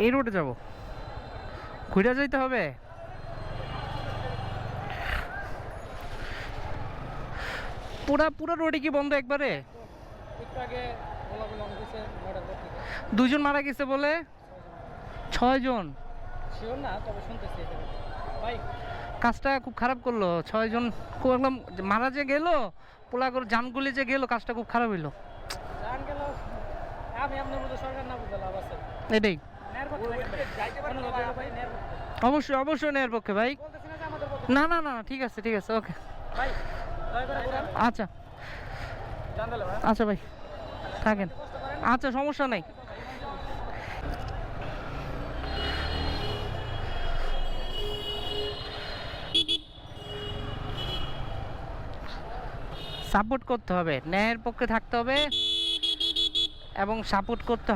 এই রোডে যাব, ঘুরে যাইতে হবে। পুরা পুরা রোডে কি বন্ধ একবারে? একটু আগে বলাবলি অনেক হয়েছে 9টার পর থেকে। 2 জন মারা গেছে বলে? 6 জন? শিওর না, তবে শুনতেছি এটা। ভাই কাজটা খুব খারাপ করলো, 6 জন খুব একদম মারা যে গেল, পোলা করে জানগুলি যে গেল, কাজটা খুব খারাপ হইলো। জান গেল, আমি আপনার মতো সরকার না বুঝতে লাভ আছে। এটাই ন্যায়ের পক্ষে যাইতে পারেন ভাই, ন্যায়ের পক্ষে অবশ্যই, অবশ্যই নেয়ার পক্ষে ভাই। বলতেছি না যে আমাদের পক্ষে। না না না, ঠিক আছে ঠিক আছে, ওকে। ভাই দয়া করে ঘুরান, আচ্ছা জান দিলে ভাই আচ্ছা ভাই, থাকেন। কষ্ট করেন। আচ্ছা, সমস্যা নেই। সাপোর্ট করতে হবে, ন্যায়ের পক্ষে থাকতে হবে এবং সাপোর্ট করতে হবে।